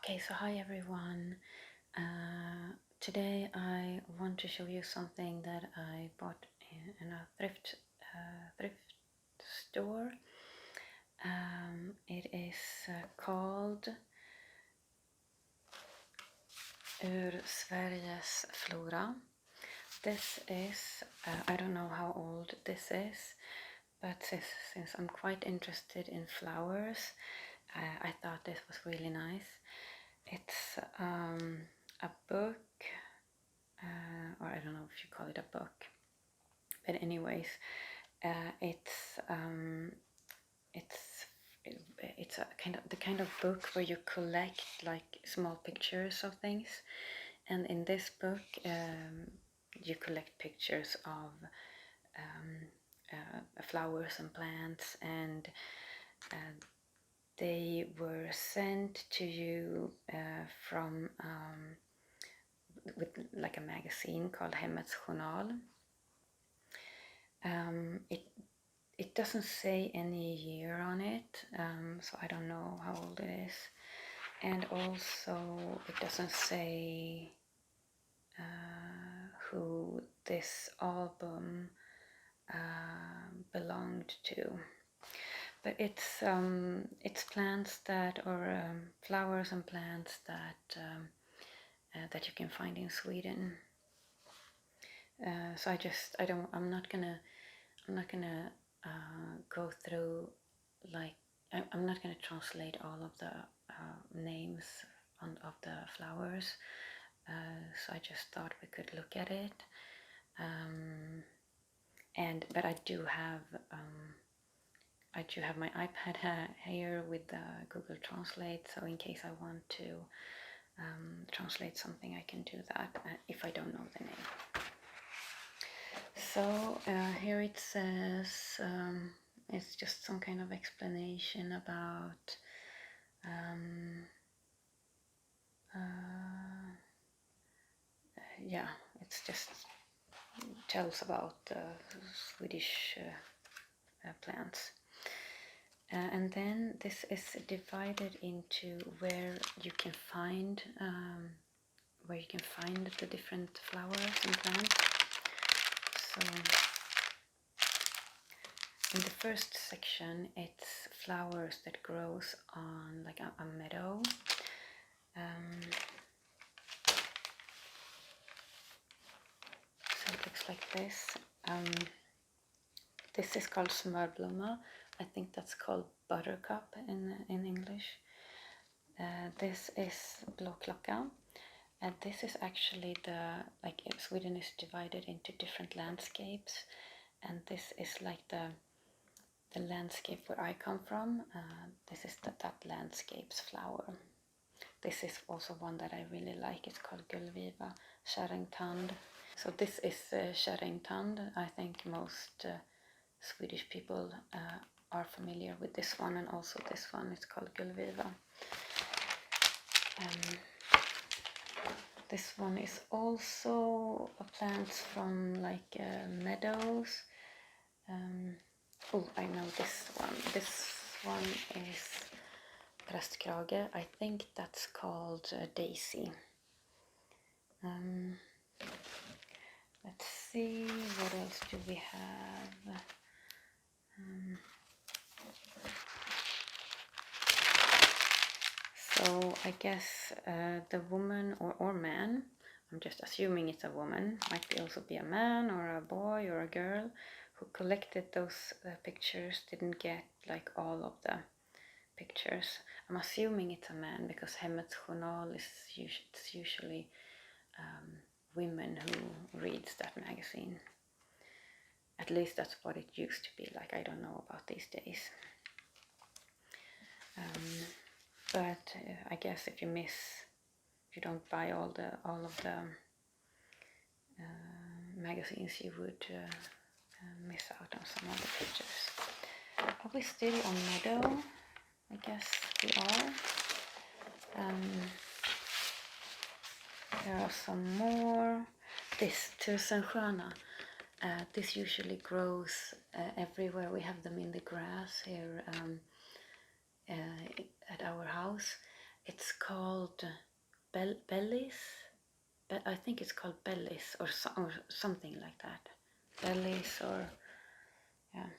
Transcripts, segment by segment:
Okay, so hi everyone. Today I want to show you something that I bought in a thrift store. It is called Ur Sveriges flora. This is, I don't know how old this is, but since I'm quite interested in flowers, I thought this was really nice. It's a book, or I don't know if you call it a book, but anyways, it's a kind of book where you collect like small pictures of things, and in this book you collect pictures of flowers and plants, and they were sent to you from with like a magazine called Hemmets Journal. It doesn't say any year on it, so I don't know how old it is, and also it doesn't say who this album belonged to. But it's plants that, or flowers and plants that that you can find in Sweden. So I'm not gonna go through, like, I'm not gonna translate all of the names of the flowers. So I just thought we could look at it. But I do have my iPad here with Google Translate, so in case I want to translate something, I can do that if I don't know the name. So here it says, it's just some kind of explanation about yeah, it's just tells about Swedish plants. And then this is divided into where you can find the different flowers and plants. So in the first section, it's flowers that grows on like a meadow. So it looks like this. This is called smörblomma. I think that's called buttercup in English. This is blåklocka. And this is actually Sweden is divided into different landscapes, and this is like the landscape where I come from. This is that landscape's flower. This is also one that I really like. It's called gullviva, kärringtand. So this is kärringtand. I think most Swedish people are familiar with this one, and also this one is called gullviva. This one is also a plant from like meadows. Oh, I know this one. This one is prästkrage. I think that's called daisy. Let's see, what else do we have? So I guess the woman or man, I'm just assuming it's a woman, might also be a man or a boy or a girl, who collected those pictures didn't get like all of the pictures. I'm assuming it's a man because Hemmets Journal is usually women who reads that magazine. At least that's what it used to be like. I don't know about these days. But I guess if you don't buy all of the magazines, you would miss out on some of the pictures. Are we still on meadow? I guess we are. There are some more. This Tusensköna. This usually grows everywhere. We have them in the grass here at our house, It's called bellies. I think it's called bellies or something like that. Bellies or yeah.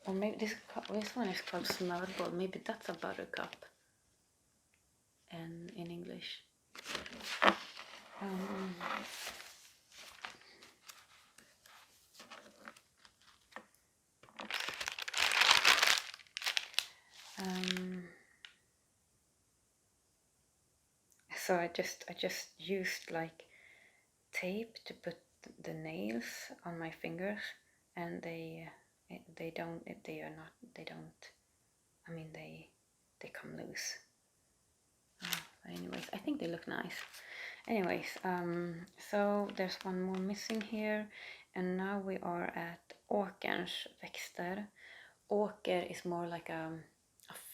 Or maybe this one is called smörgål. Maybe that's a buttercup in English. So I just used like tape to put the nails on my fingers, and they don't I mean they come loose. Anyways, I think they look nice. Anyways, so there's one more missing here, and now we are at åkerns växter. Åker is more like a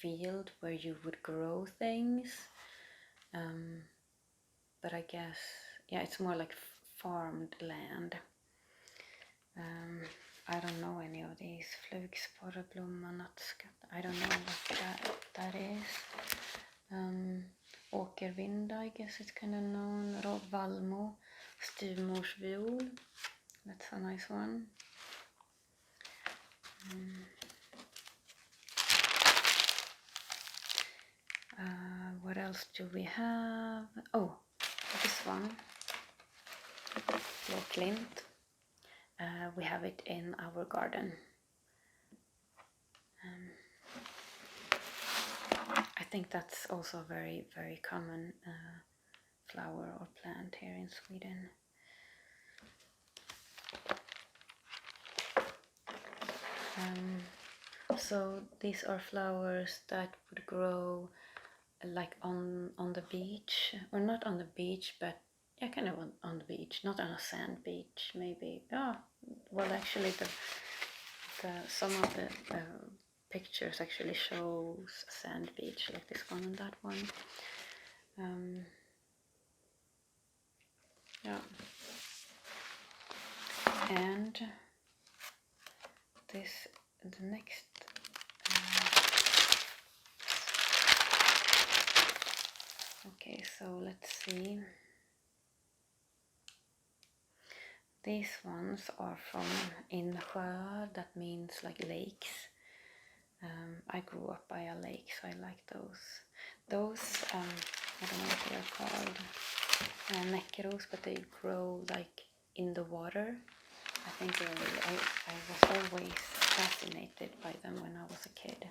field where you would grow things, but I guess, yeah, it's more like farmed land. I don't know any of these. Flugsporreblomma, nattskatt. I don't know what that is. Åkervinda, I guess it's kind of known. Rovvalmo, styvmorsviol. That's a nice one. What else do we have? Oh, this one. Flint. We have it in our garden. I think that's also a very, very common flower or plant here in Sweden. So these are flowers that would grow like on the beach, or not on the beach, but yeah, kind of on the beach, not on a sand beach, maybe. Well, actually, the some of the pictures actually shows a sand beach, like this one and that one. Yeah, and the next. Okay, so let's see. These ones are from insjöar, that means like lakes. I grew up by a lake, so I like those. Those, I don't know what they are called, näckros, but they grow like in the water. I think I was always fascinated by them when I was a kid.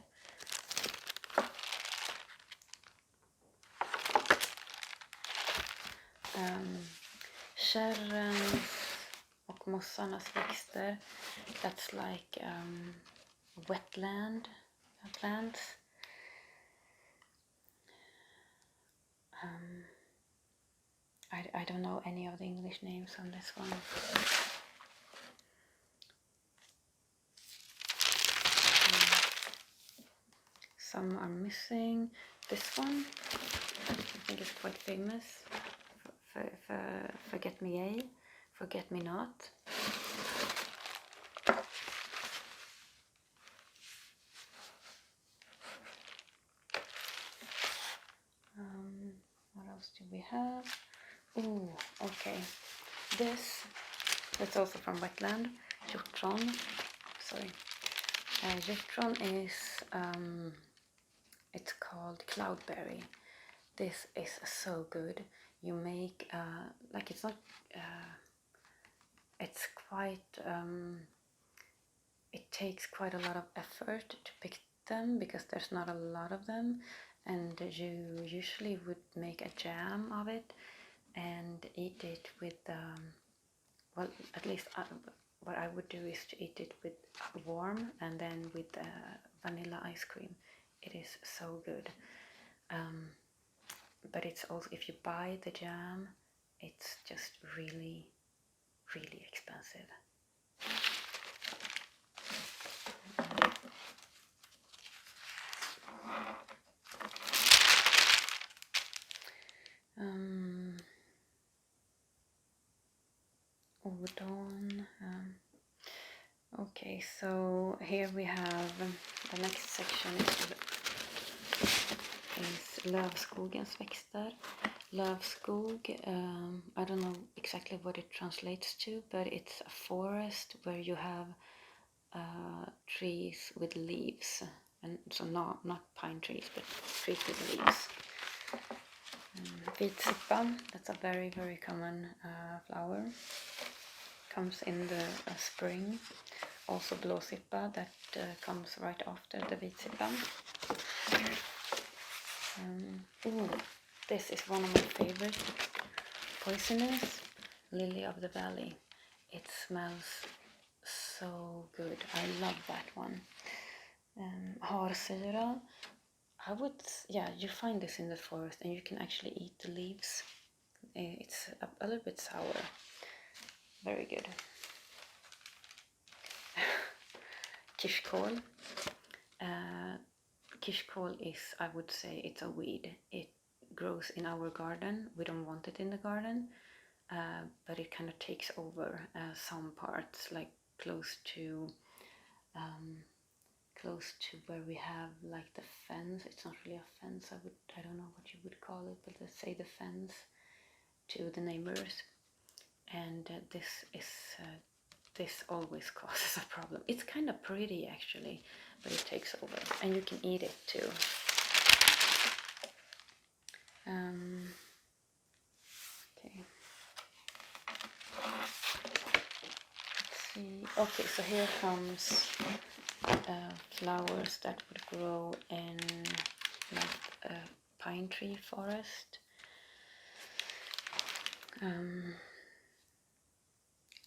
Kärrens och mossarnas växter, that's like wetland plants. I don't know any of the English names on this one. Some are missing. This one, I think is quite famous. Forget me not. What else do we have? Oh, okay. That's also from wetland. Hjortron. Sorry. Hjortron is, it's called cloudberry. This is so good. You make, like it's not, it's quite, it takes quite a lot of effort to pick them because there's not a lot of them, and you usually would make a jam of it and eat it with, well, at least what I would do is to eat it with warm and then with vanilla ice cream. It is so good. But it's also, if you buy the jam, it's just really, really expensive. Udon. Okay, Okay, so here we have the next section is lövskogens växter. Lövskog, I don't know exactly what it translates to, but it's a forest where you have trees with leaves, and so not pine trees, but trees with leaves. Vitsippa, that's a very, very common flower. Comes in the spring. Also blåsippa, that comes right after the vitsippa. This is one of my favorite poisonous, lily of the valley. It smells so good. I love that one. Harsyra, you find this in the forest and you can actually eat the leaves. It's a little bit sour. Very good. Kishkål. Kishkål is, I would say, it's a weed. It grows in our garden. We don't want it in the garden, but it kind of takes over some parts, like close to where we have like the fence. It's not really a fence. I don't know what you would call it, but let's say the fence to the neighbors. And this always causes a problem. It's kind of pretty actually, but it takes over, and you can eat it too. Okay. Let's see. Okay, so here comes flowers that would grow in like a pine tree forest.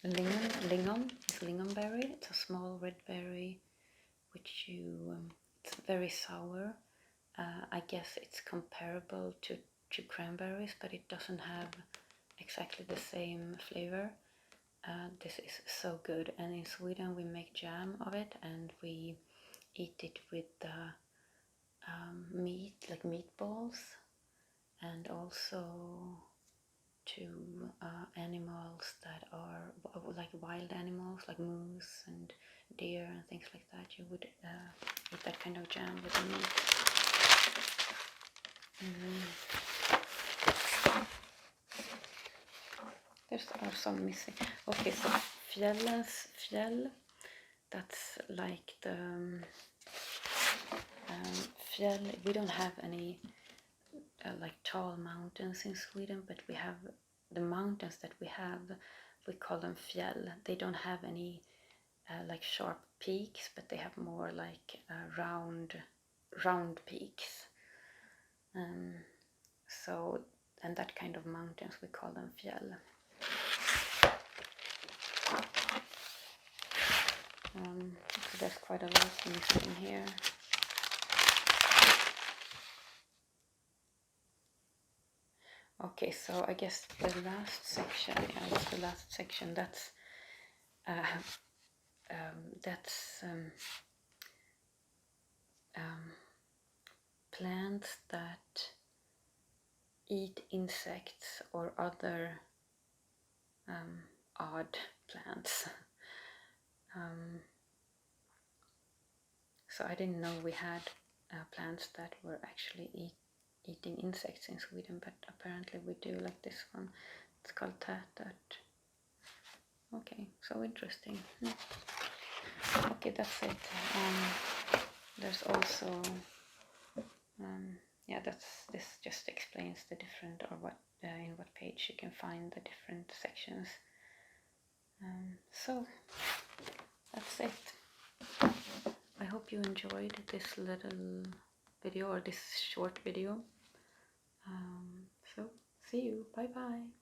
Lingon is lingonberry. It's a small red berry, which it's very sour. I guess it's comparable to cranberries, but it doesn't have exactly the same flavor. This is so good, and in Sweden we make jam of it, and we eat it with meat, like meatballs, and also to animals that are like wild animals, like moose and deer and things like that. You would eat that kind of jam with the meat. There's some missing. Okay, so fjäll, that's like the fjäll. We don't have any like tall mountains in Sweden, but we have the mountains that we have. We call them fjäll. They don't have any like sharp peaks, but they have more like round peaks. So, and that kind of mountains we call them fjäll. So there's quite a lot missing here. Okay, so I guess the last section, that's plants that eat insects or other odd plants. So I didn't know we had plants that were actually eating insects in Sweden, but apparently we do, like this one. It's called tätört. Okay, so interesting. Okay, that's it. There's also this just explains the different, or what in what page you can find the different sections. So that's it. I hope you enjoyed this little video, or this short video. So see you. Bye bye.